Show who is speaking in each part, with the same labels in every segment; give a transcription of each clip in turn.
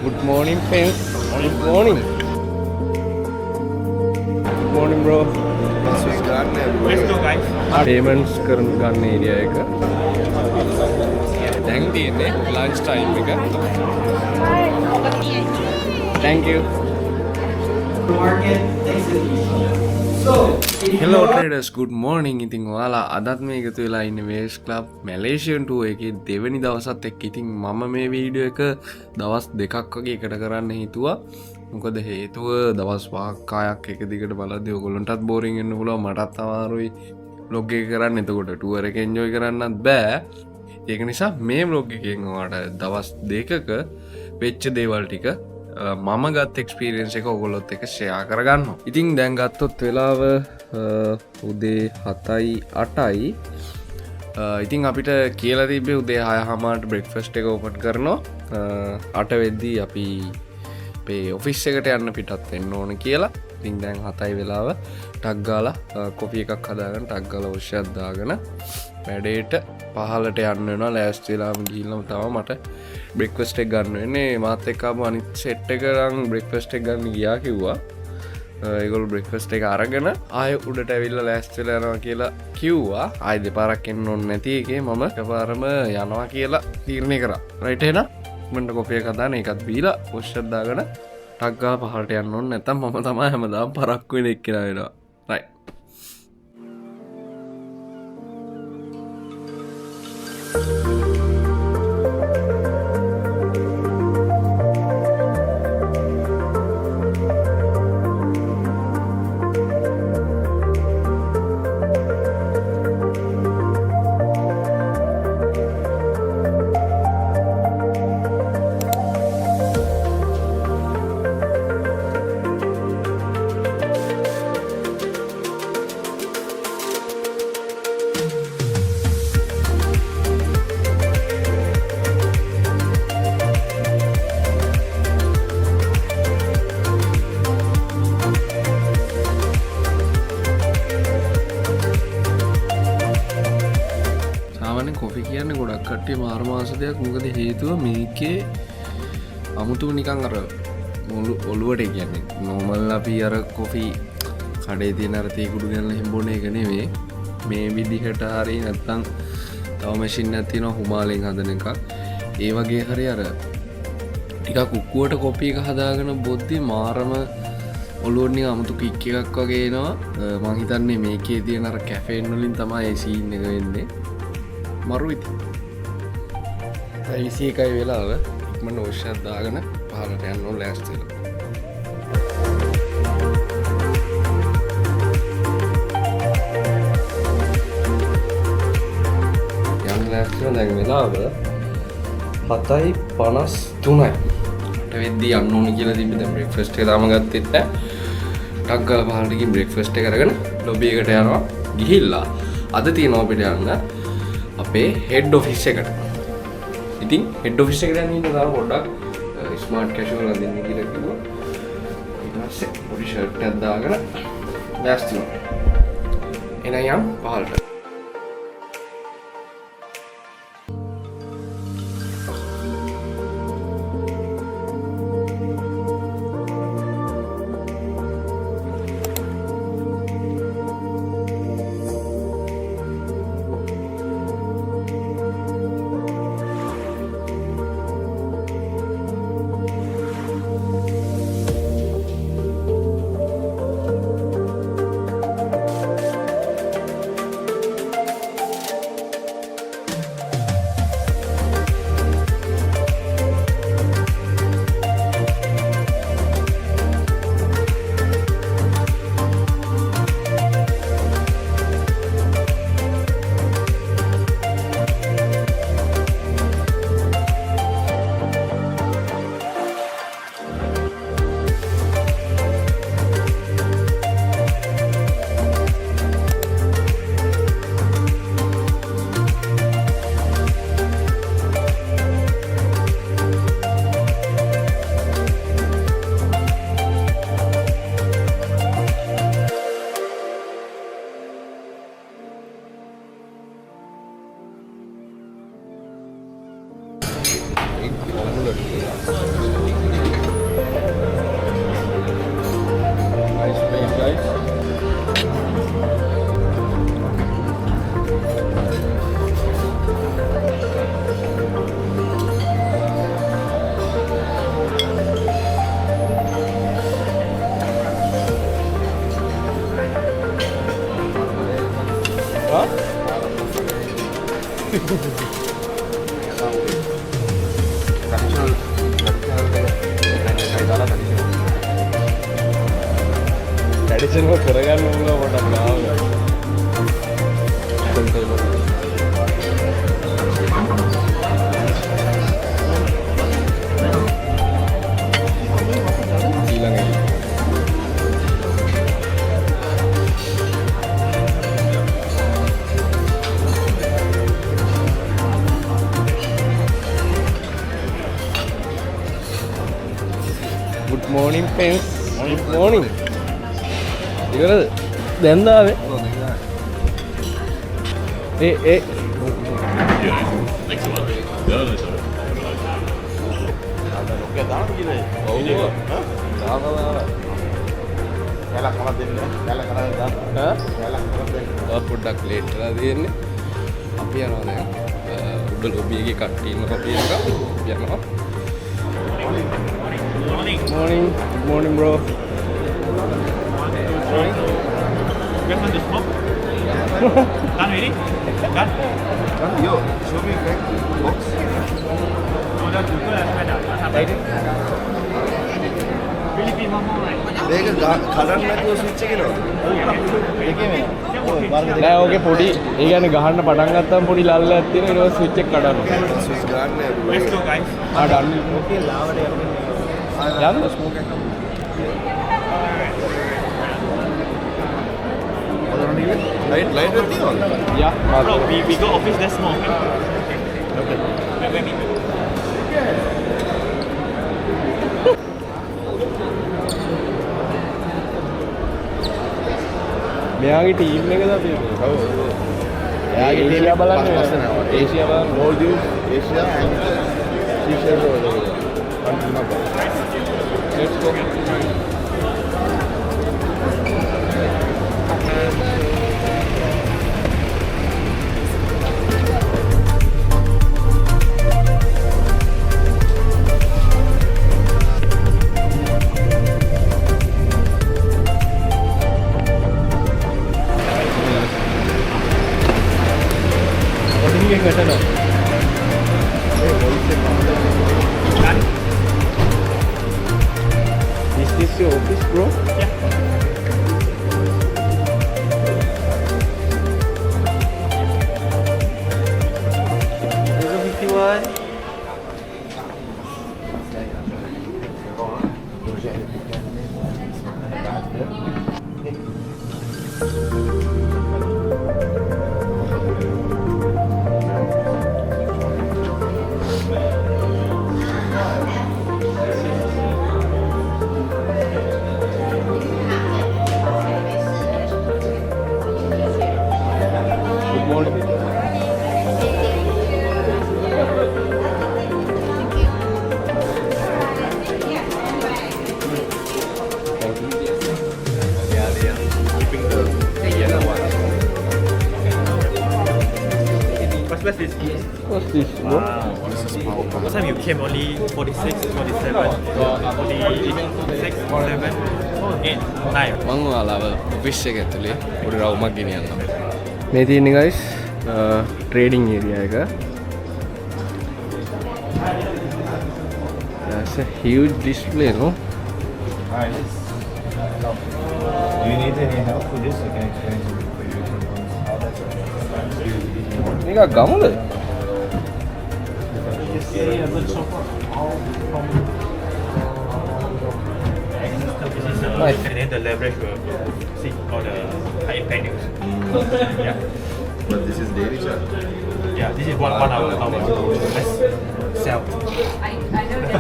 Speaker 1: Good morning, friends. Good morning. Good morning, bro.
Speaker 2: This is garden. Let's go, guys.
Speaker 1: Payments කරන ගන්න area එක. දැන් තියෙන්නේ lunch time එක. Thank you. Hello traders, good morning. ඉතින් ඔයාලා අදත් මේ එකතු වෙලා ඉන්නේ Waves Club Malaysian tour එකේ දෙවෙනි දවසත් එක්ක. ඉතින් මම මේ වීඩියෝ එක දවස් දෙකක් වගේ එකට කරන්න හිතුවා. මොකද හේතුව දවස් 5ක් එක දිගට බලද්දී ඔයගොල්ලන්ටත් බෝරින් වෙන්න පුළුවන්, මටත් අමාරුයි vlog එක කරන්න. එතකොට tour එක enjoy කරන්නත් බෑ. ඒක නිසා මේ vlog එකෙන් ඔයාලට දවස් දෙකක වෙච්ච දේවල් ටික මම ගත් එක්ස්පීරියන්ස් එක ඔයගොල්ලොත් එක්ක ෂෙයා කරගන්නවා. ඉතින් දැන් ගත්තොත් වෙලාව උදේ 7:08යි. ඉතින් අපිට කියලා තිබ්බේ උදේ 6:00ට බ්‍රෙක්ෆාස්ට් එක ඕපන් කරනවා. 8 වෙද්දී අපි අපේ ඔෆිස් එකට යන්න පිටත් වෙන්න ඕන කියලා. ඉතින් දැන් 7යි වෙලාව. ටක් ගාලා කොෆි එකක් හදාගෙන ටක් ගාලා ඔෂ්‍යයක් දාගෙන වැඩේට 5ට යන්න වෙනවා. ලෑස්ති වෙලාම ගිහිල්ලාම තමයි මට බ්‍රෙක්ෆාස්ට් එක ගන්න වෙන්නේ. මාත් එක්ක ආපු අනිත් සෙට් එක නම් බ්‍රෙක්ෆාස්ට් එක ගන්න ගියා කිව්වා. ඒගොල්ලෝ බ්‍රෙක්ෆාස්ට් එක අරගෙන ආයෙ උඩට ඇවිල්ලා ලෑස්ති වෙලා යනවා කියලා කිව්වා. ආයෙ දෙපාරක් එන්න ඕනේ නැති එකේ මම එකපාරම යනවා කියලා තීරණය කරා. රයිට් එහෙනම් මන්ට කොෆි එක හදාන ඒකත් බීලා ඔෂ්‍යයක් දාගෙන ටක් ගාලා 5ට යන්න ඕනේ. නැත්තම් මම තමයි හැමදාම පරක්කු වෙන එක්කෙනා වෙනවා. රයිට්. කොෆි කියන්නේ ගොඩක් කට්ටිය මාර මාස දෙයක්. මොකද හේතුව මේකේ අමුතුම නිකන් අර ඔළුවට කියන්නේ නෝමල් අපි අර කොෆි කඩේ තියෙන අර තේ කුඩු ගන්න හෙම්බෝන එක නෙවෙයි. මේ විදිහට හරි නැත්තම් තව මැෂින් එකක් තියෙනවා හුමාලෙන් හදන එකක්. ඒ වගේ හරි අර ටිකක් උක්කුවට කොපි එක හදාගෙන බොද්දි මාරම ඔළුවට නිකන් අමුතු කික් එකක් වගේ එනවා. මං හිතන්නේ මේකේ තියෙන අර කැෆේන් වලින් තමයි ඒ සීන් එක වෙන්නේ. මරු ඉතින් ඊසි එකයි වෙලාව. ඉක්මනට ඔෂ්‍යයක් දාගෙන 5ට යන්න ඕන ලෑස්ති වෙලා. යන්න ලෑස්ති වෙලා දැන් වෙලාව 7:53යි. 8 වෙද්දී යන්න ඕන කියලා තිබ්බේ. දැන් බ්‍රෙක්ෆාස්ට් එක තාම ගත්තෙත් නැහැ. ටක් ගාලා 5ට ගිහින් බ්‍රෙක්ෆාස්ට් එක අරගෙන ලොබි එකට යනවා. ගිහිල්ලා අද තියෙනවා අපිට යන්න අපේ හෙඩ් ඔෆිස් එකට. ඉතින් හෙඩ් ඔෆිස් එකට යන්න ඉන්න තාම පොඩ්ඩක් ස්මාර්ට් කැෂුවල් අඳින්න කියලා කිව්වා. ඊට පස්සේ පොඩි ෂර්ට් එකක් දාගෙන ලෑස්ති වුණා. එන යම් 15ට. traditional කරගන්න ඕන පොඩක් ගාව. Good morning, friends. Good morning. ඉවරද? දැන් ආවේ. ඒ පොඩ්ඩක් ලේට් වෙලා තියෙන්නේ. අපි යනවා දැන්. උඩ ලොබි එකේ කට්ටිය ඉන්නවා අපි යනවා. Morning. Good morning, bro.
Speaker 3: Get on the smoke. Done already? Done?
Speaker 2: Yo, show me back box.
Speaker 3: Oh, that's good. Philippine one more, right?
Speaker 2: මේක කඩන්න නැතුව ස්විච් එකේ නේද?
Speaker 1: නෑ ඕකේ පොඩි ඒ කියන්නේ ගහන්න පටන් ගත්තාම පොඩි ලල්ලක් තියෙන ඊට පස්සේ ස්විච් එක කඩනවා.
Speaker 2: ස්විච් ගන්න
Speaker 3: Let's go, guys.
Speaker 1: ආ ඩන්. ඕකේ ලාවට යන්න ස්මෝක් එක.
Speaker 2: ලයිට් එක තියෙනවද?
Speaker 1: යා
Speaker 3: Bro, we go office, let's smoke. Okay. Wait, me.
Speaker 1: මෙයාගේ ටීම් එකද තියෙන්නේ. ඔව්. එයාගේ ඒෂියා බලන්නේ. ඒෂියා බලන්න.
Speaker 2: Maldives, Asia and Seychelles.
Speaker 1: Let's go. Is this your office, bro?
Speaker 3: Yeah.
Speaker 1: There's a 51. Good morning.
Speaker 3: What's this?
Speaker 1: What's this, bro?
Speaker 3: Last time you came only 46, 47, 46, 7, 8, 9.
Speaker 1: මං ඔයාලව office එක ඇතුලේ පොඩි රවුමක් ගෙනියන්නම්. මේ තියෙන්නේ guys trading area එක. That's a huge display, no?
Speaker 2: Hi. Do you need any help with this? I can explain to you for you.
Speaker 1: මේක ගමුද? Nice.
Speaker 3: And then the leverage will see all the high impact news. Yeah.
Speaker 2: But this is daily chart.
Speaker 3: Yeah, this is 1 hour. Let's sell.
Speaker 4: I know that.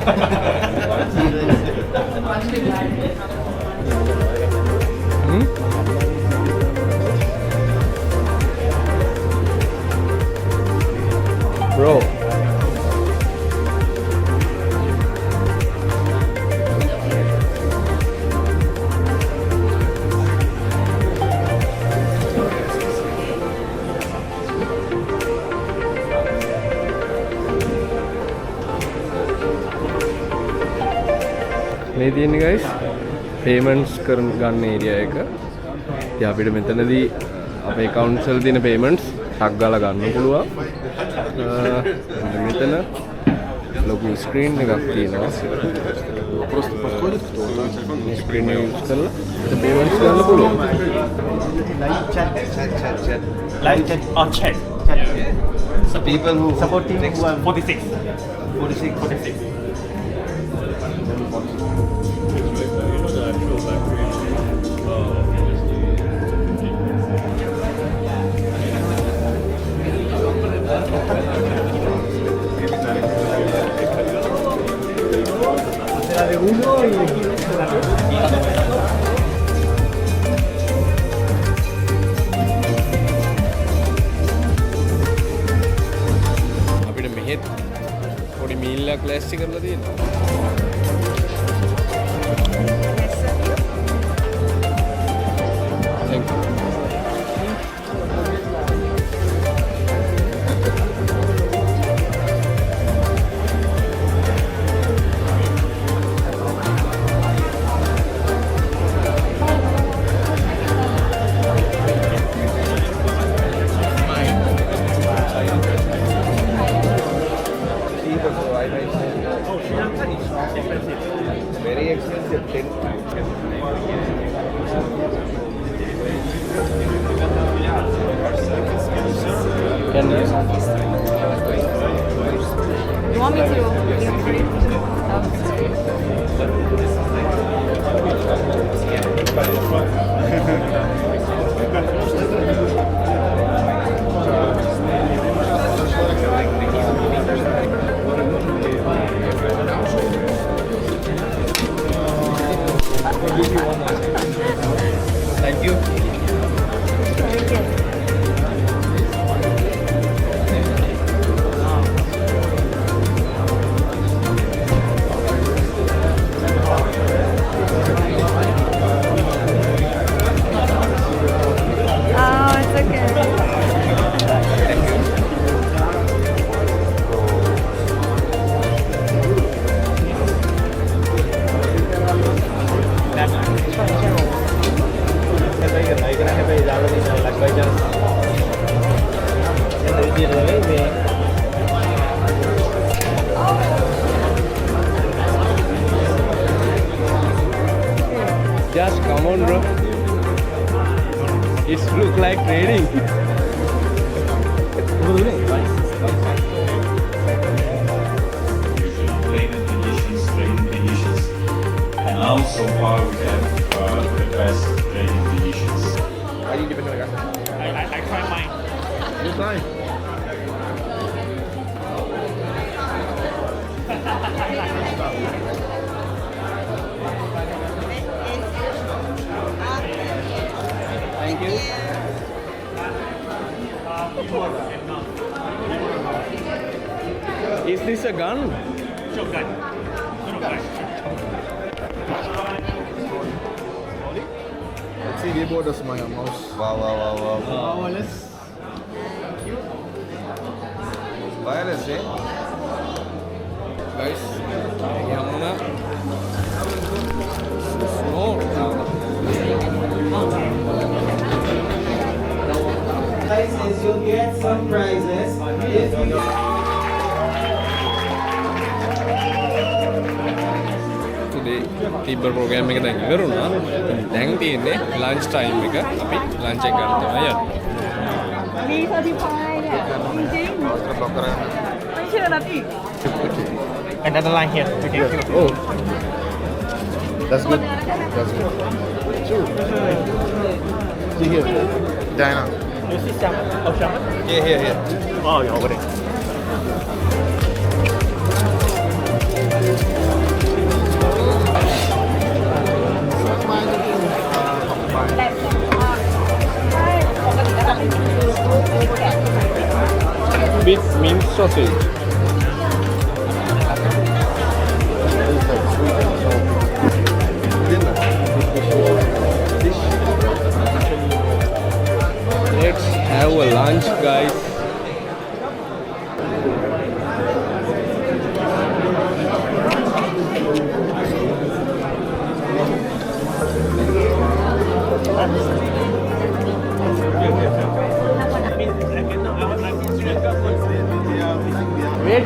Speaker 1: Bro. මේ තියෙන්නේ guys payments කරන ගන්න area එක. ඉතින් අපිට මෙතනදී අපේ accounts වල තියෙන payments ටක් ගාලා ගන්න පුළුවන්. මෙතන ලොකු ස්ක්‍රීන් එකක් තියෙනවා.
Speaker 2: Просто подходит кто-то.
Speaker 1: මේ ස්ක්‍රීන් එක යූස් කරලා පේමන්ට්ස් කරන්න පුළුවන්.
Speaker 3: Live chat or chat.
Speaker 2: So people who
Speaker 3: Supporting
Speaker 2: text
Speaker 3: 46.
Speaker 2: 46.
Speaker 3: 46.
Speaker 1: අපිට මෙහෙත් පොඩි මීල් එකක් ලෑස්ති කරලා තියෙනවා. Thank you.
Speaker 2: Very expensive. 10.
Speaker 1: Can you?
Speaker 4: You want me to give free?
Speaker 2: Thank you.
Speaker 4: Oh, it's okay.
Speaker 1: Just come on, bro. It look like trading.
Speaker 5: Trading editions. And now so far we have the best trading editions.
Speaker 3: I try mine.
Speaker 2: You try.
Speaker 1: Thank you. Is this a gun?
Speaker 3: Shotgun.
Speaker 2: Let's see, they bought us my mouse. Wow. Wireless, eh?
Speaker 1: Guys, yamuna. Snow.
Speaker 6: Prizes, you'll get some prizes. If you
Speaker 1: today තිබ්බ programme එක දැන් ඉවරුණා. දැන් තියෙන්නේ lunch time එක. අපි lunch එක ගන්න තමයි යන්නේ.
Speaker 3: Another line here. Okay.
Speaker 2: Oh. That's good. That's good. See here. Diana.
Speaker 3: You see salmon? Oh, salmon?
Speaker 2: Here.
Speaker 3: Oh, yeah, over there.
Speaker 1: Big mint sausage. Let's have a lunch, guys.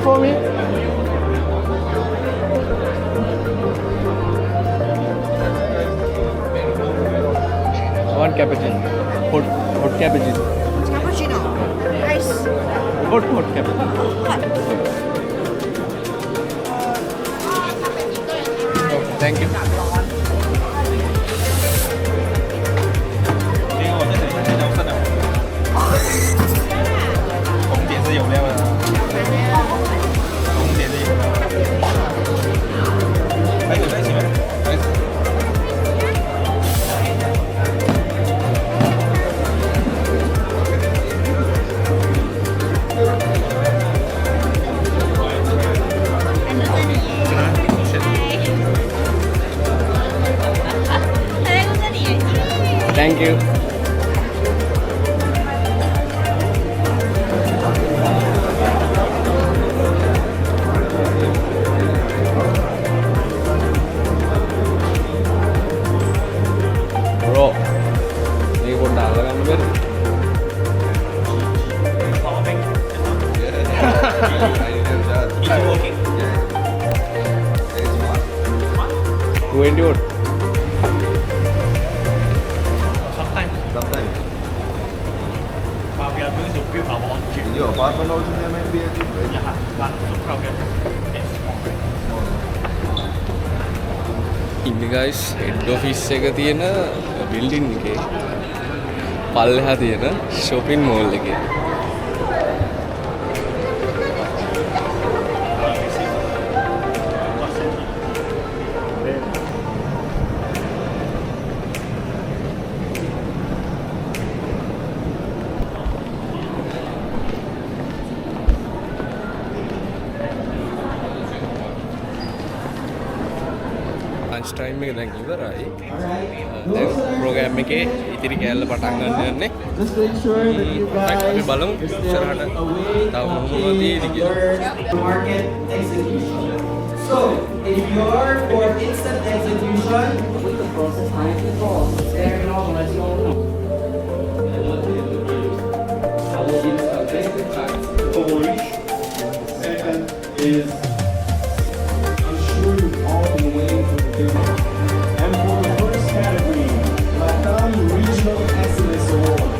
Speaker 2: for me? One cappuccino. Hot cappuccino.
Speaker 4: Cappuccino. Ice.
Speaker 2: Hot cappuccino. Thank you.
Speaker 1: Thank you. Bro, ini pun dah kan ber.
Speaker 3: Popping.
Speaker 2: It's
Speaker 3: working.
Speaker 1: 20 watt.
Speaker 3: Sometimes.
Speaker 2: Sometimes.
Speaker 3: But we are going to build our own gym.
Speaker 2: In your apartment also there might be a gym, right?
Speaker 3: Yeah, but so crowded. It's small.
Speaker 1: ඉන්න guys head office එක තියෙන building එකේ පල්ලෙහා තියෙන shopping mall එකේ lunch time එක දැන් ඉවරයි. දැන් ප්‍රෝග්‍රෑම් එකේ ඉතිරි කෑල්ල පටන් ගන්න යන්නේ.
Speaker 6: Just make sure that you guys
Speaker 1: අපි බලමු
Speaker 6: stay
Speaker 1: ඉස්සරහට
Speaker 6: away
Speaker 1: තව
Speaker 6: from
Speaker 1: මොනවද තියෙන්නේ
Speaker 6: any
Speaker 1: කියලා.
Speaker 6: other market execution. So, if you're for instant execution, with the process time involved, very normal as you all know.
Speaker 5: Second is ensure you all the way to the finish. And for the first category, Latam Regional Excellence Award.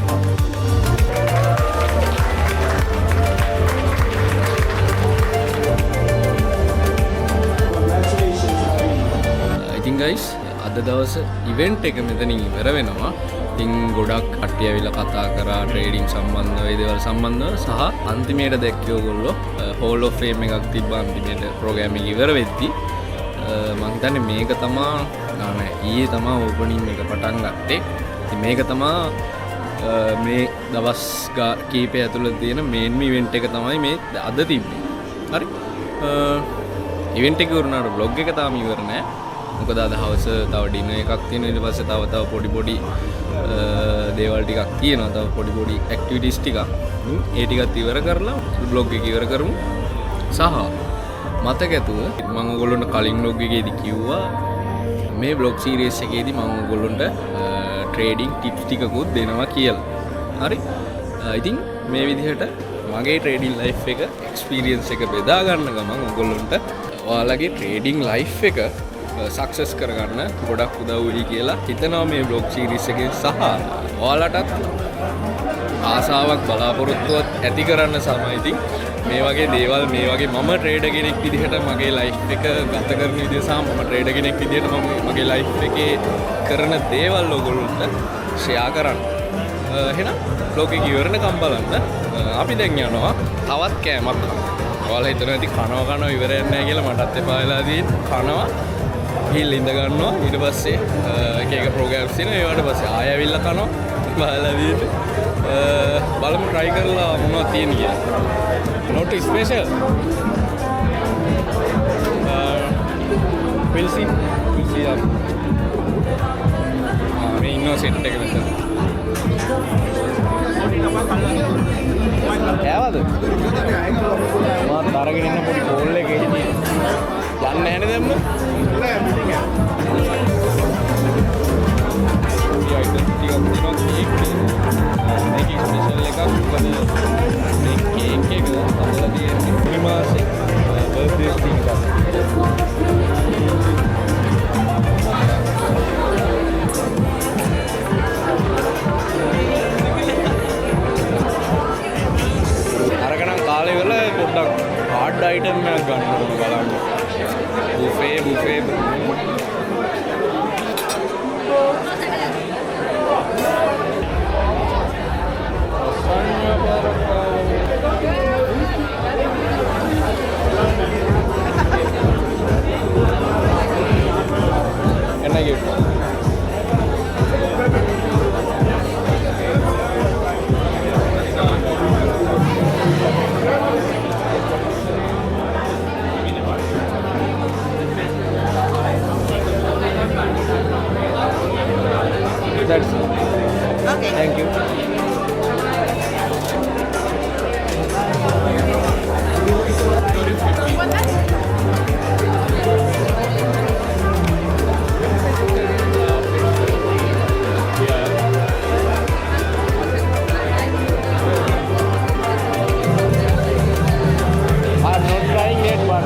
Speaker 5: Congratulations, Ravi.
Speaker 1: ඉතින් guys අද දවස event එක මෙතනින් ඉවර වෙනවා. ඉතින් ගොඩක් කට්ටිය ඇවිල්ලා කතා කරා ට්‍රේඩින් සම්බන්ධව ඒ දේවල් සම්බන්ධව සහ අන්තිමේට දැක්කේ ඔයගොල්ලෝ හෝල් ඔෆ් ෆේම් එකක් තිබ්බා අන්තිමේට ප්‍රෝග්‍රෑම් එක ඉවර වෙද්දි මම හිතන්නේ මේක තමා නෑ ඊයේ තමා ඕපනින් එක පටන් ගත්තේ. ඉතින් මේක තමා මේ දවස් කීපය ඇතුළත තියෙන මේන්ම ඉවෙන්ට් එක තමයි මේ අද තිබ්බේ. හරි. ඉවෙන්ට් එක වුණාට බ්ලොග් එක තාම ඉවර නෑ. මොකද අද හවස තව ඩිනර් එකක් තියෙනවා. ඊට පස්සේ තව පොඩි දේවල් ටිකක් තියෙනවා. තව පොඩි ඇක්ටිවිටිස් ටිකක්. ඒ ටිකත් ඉවර කරලා බ්ලොග් එක ඉවර කරමු. සහ මතක ඇතුව මම ඔයගොල්ලන්ට කලින් බ්ලොග් එකේදී කිව්වා මේ බ්ලොග් සීරීස් එකේදී මම ඔයගොල්ලන්ට ට්‍රේඩින් ටිප්ස් ටිකකුත් දෙනවා කියලා. හරි. ඉතින් මේ විදිහට මගේ ට්‍රේඩින් ලයිෆ් එක එක්ස්පීරියන්ස් එක බෙදා ගන්න ගමන් ඔයගොල්ලන්ට ඔයාලගේ ට්‍රේඩින් ලයිෆ් එක සක්සස් කරගන්න ගොඩක් උදව් වෙයි කියලා හිතනවා මේ බ්ලොග් සීරීස් එකෙන් සහ ඔයාලටත් ආසාවක් බලාපොරොත්තුවක් ඇති කරන්න සමයි. ඉතින් මේ වගේ දේවල් මේ වගේ මම ට්‍රේඩර් කෙනෙක් විදිහට මගේ ලයිෆ් එක ගත කරන විදිහ සහ මම ට්‍රේඩර් කෙනෙක් විදිහට මම මගේ ලයිෆ් එකේ කරන දේවල් ඔයගොල්ලන්ට ෂෙයා කරන්න. එහෙනම් බ්ලොග් එක ඉවරනකම් බලන්න. අපි දැන් යනවා තවත් කෑමක් කන්න. ඔයාලා හිතනවා ඉතින් කනවා ඉවරයක් නැහැ කියලා මටත් එපා වෙලා තියෙන්නේ. කනවා ගිහින් ඉඳ ගන්නවා ඊට පස්සේ එක ප්‍රෝග්‍රෑම්ස් තියෙනවා ඒවට පස්සේ ආයෙ ඇවිල්ලා කනවා බලලා තියෙන්නේ. බලමු try කරලා මොනවද තියෙන්නේ කියලා. Not special. We'll see. මේ ඉන්නවා සෙට් එක මෙතන. කෑවද? මාත් අරගෙන ඉන්න පොඩි කෝල් එකේ හිටියේ. යන්නේ නැහැ නේද දැම්ම? නෑ මිටින් යනවා. ඊයිට ටිකක් මේකේ ස්පෙෂල් එකක් මොකද මේ කේක් එක හදලා තියෙන්නේ මේ මාසේ බර්ත්ඩේ ස්ටික් එකක්. අරකනම් කාලේ වල පොඩ්ඩක් හાર્ඩ් අයිටම් එකක් ගන්න ඕන බලන්න. බුෆේ என்ன gift? That's it.
Speaker 4: Okay.
Speaker 1: Thank you. I'm not trying yet, but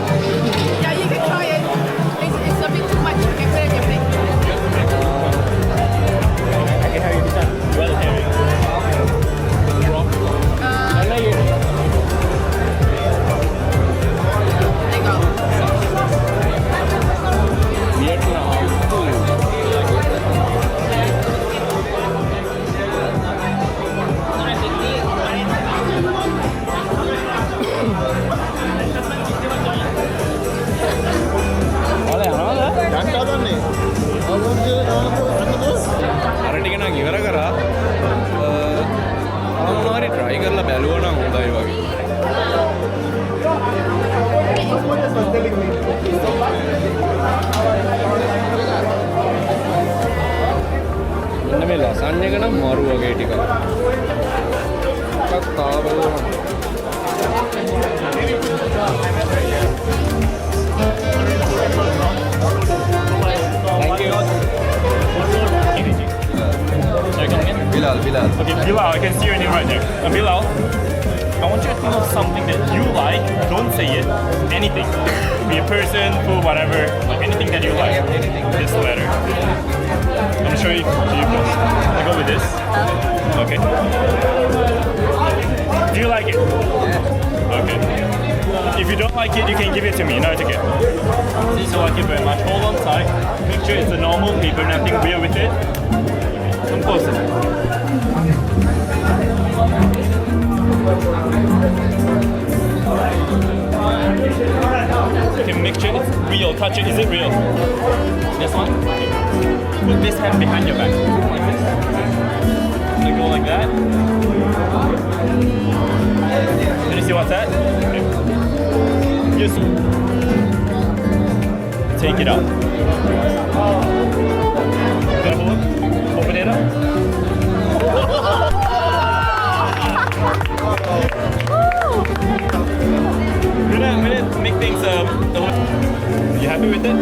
Speaker 7: Yeah, you can try it. It's a bit too much. You can put it in your plate.
Speaker 3: I can have you this time. Well, herring.
Speaker 1: I like it.
Speaker 7: There you go.
Speaker 2: යන්න හදන්නේ. අවුරුදු
Speaker 1: අර ටික නම් ඉවර කරා. මොනවාරි try කරලා බැලුවා නම් හොඳයි වගේ. මෙන්න මේ ලසන් එක නම් මරු වගේ ටිකක්. ටිකක් තාවල. Thank you.
Speaker 3: Sorry, come again?
Speaker 1: Bilal.
Speaker 3: Okay, Bilal, I can see your name right there. Bilal, I want you to think of something that you like. Don't say it. Anything. Be a person, food, whatever. Like anything that you like. This letter. I'm gonna show you. I go with this. Okay. Do you like it? Okay. If you don't like it, you can give it to me. No, it's okay. So I you very much. Hold on tight. Make sure it's a normal paper, nothing weird with it. Come closer. Okay, make sure it's real. Touch it. Is it real? This one? Okay. Put this hand behind your back. Like this. And go like that. Can you see what's that? Okay. Just take it out. Good hold. Open it up. We're gonna make things you happy with it?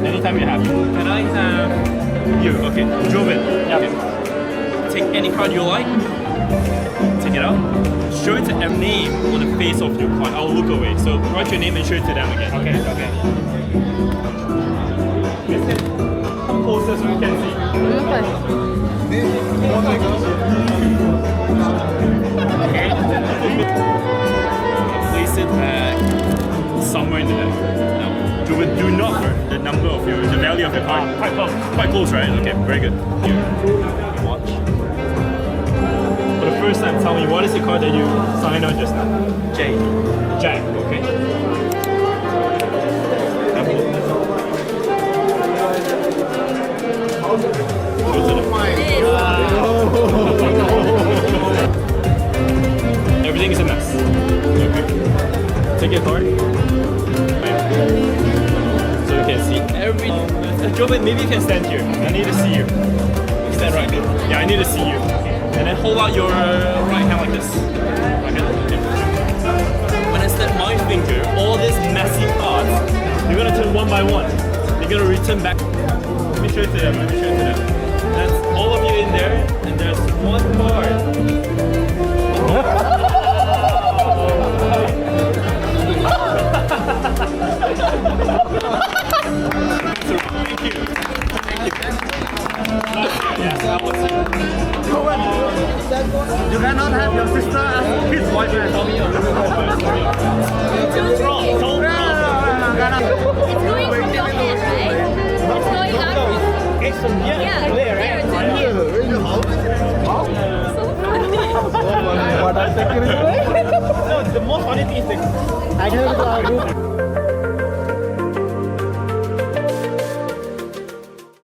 Speaker 3: Anytime you're happy. Can I have you? Okay, Joven. Yeah. Okay. Take any card you like. Take it out. Show it to a name on the face of your card. I'll look away. So write your name and show it to them again. Okay. Okay. Come closer so we can see. Place it somewhere in the deck. Now, do not hurt the number of your, the value of your card. Quite close. Quite close, right? Okay, very good. Here. Watch. For the first time, tell me, what is the card that you signed on just now? J. Jack, okay. Go to the Everything is a mess. Okay. Take your card. So you can see every... Joven, maybe you can stand here. I need to see you. Stand right there. Yeah, I need to see you. And then hold out your right hand like this. Right hand. Okay. When I snap my finger, all these messy cards, you're gonna turn one by one. You're gonna return back. Let me show it to them. Let me show it to them. That's all of you in there, and there's one more. Thank you. Yes, that was it.
Speaker 8: You cannot have your sister as his boyfriend.
Speaker 3: Tell me a little bit about it. It's wrong. It's all wrong.
Speaker 9: It's going from your head, right? It's going up.
Speaker 3: It's from here.
Speaker 9: Yeah,
Speaker 3: Clear,
Speaker 9: there,
Speaker 3: right?
Speaker 9: it's in here. So funny.
Speaker 3: No, the most funny thing is the